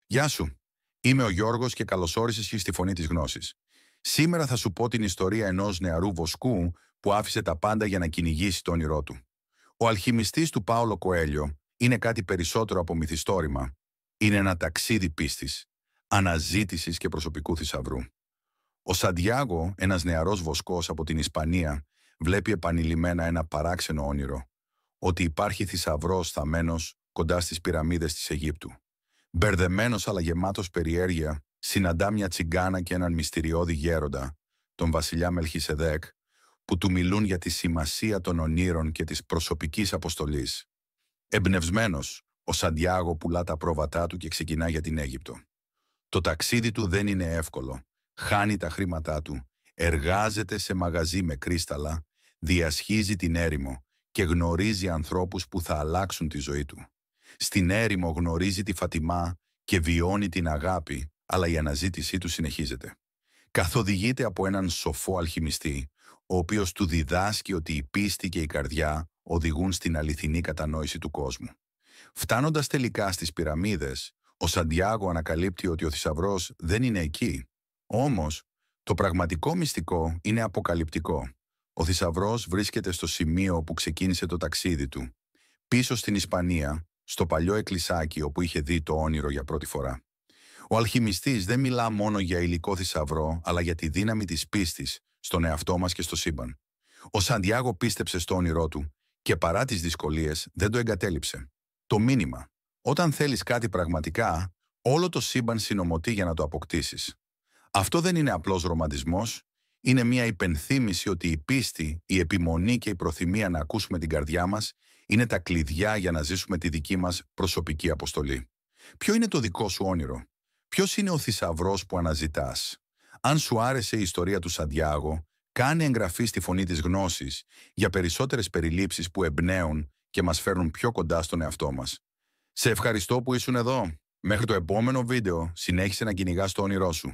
Γεια σου. Είμαι ο Γιώργος και καλωσόρισες στη Φωνή της Γνώσης. Σήμερα θα σου πω την ιστορία ενός νεαρού βοσκού που άφησε τα πάντα για να κυνηγήσει το όνειρό του. Ο αλχημιστής του Πάολο Κοέλιο είναι κάτι περισσότερο από μυθιστόρημα. Είναι ένα ταξίδι πίστης, αναζήτησης και προσωπικού θησαυρού. Ο Σαντιάγο, ένας νεαρός βοσκός από την Ισπανία, βλέπει επανειλημμένα ένα παράξενο όνειρο, ότι υπάρχει θησαυρός θαμμένος κοντά στις πυραμίδες της Αιγύπτου. Μπερδεμένος αλλά γεμάτος περιέργεια, συναντά μια τσιγκάνα και έναν μυστηριώδη γέροντα, τον βασιλιά Μελχισεδέκ, που του μιλούν για τη σημασία των ονείρων και της προσωπικής αποστολής. Εμπνευσμένος, ο Σαντιάγο πουλά τα πρόβατά του και ξεκινά για την Αίγυπτο. Το ταξίδι του δεν είναι εύκολο. Χάνει τα χρήματά του, εργάζεται σε μαγαζί με κρίσταλα, διασχίζει την έρημο και γνωρίζει ανθρώπους που θα αλλάξουν τη ζωή του. Στην έρημο γνωρίζει τη Φατιμά και βιώνει την αγάπη, αλλά η αναζήτησή του συνεχίζεται. Καθοδηγείται από έναν σοφό αλχημιστή, ο οποίος του διδάσκει ότι η πίστη και η καρδιά οδηγούν στην αληθινή κατανόηση του κόσμου. Φτάνοντας τελικά στις πυραμίδες, ο Σαντιάγο ανακαλύπτει ότι ο θησαυρός δεν είναι εκεί. Όμως, το πραγματικό μυστικό είναι αποκαλυπτικό. Ο θησαυρός βρίσκεται στο σημείο που ξεκίνησε το ταξίδι του, πίσω στην Ισπανία, στο παλιό εκκλησάκι όπου είχε δει το όνειρο για πρώτη φορά. Ο αλχημιστής δεν μιλά μόνο για υλικό θησαυρό, αλλά για τη δύναμη της πίστης στον εαυτό μας και στο σύμπαν. Ο Σαντιάγο πίστεψε στο όνειρό του και παρά τις δυσκολίες δεν το εγκατέλειψε. Το μήνυμα: όταν θέλεις κάτι πραγματικά, όλο το σύμπαν συνομωτεί για να το αποκτήσεις. Αυτό δεν είναι απλός ρομαντισμός, είναι μια υπενθύμηση ότι η πίστη, η επιμονή και η προθυμία να ακούσουμε την καρδιά μας είναι τα κλειδιά για να ζήσουμε τη δική μας προσωπική αποστολή. Ποιο είναι το δικό σου όνειρο? Ποιος είναι ο θησαυρός που αναζητάς? Αν σου άρεσε η ιστορία του Σαντιάγο, κάνε εγγραφή στη Φωνή της Γνώσης για περισσότερες περιλήψεις που εμπνέουν και μας φέρνουν πιο κοντά στον εαυτό μας. Σε ευχαριστώ που ήσουν εδώ. Μέχρι το επόμενο βίντεο, συνέχισε να κυνηγάς το όνειρό σου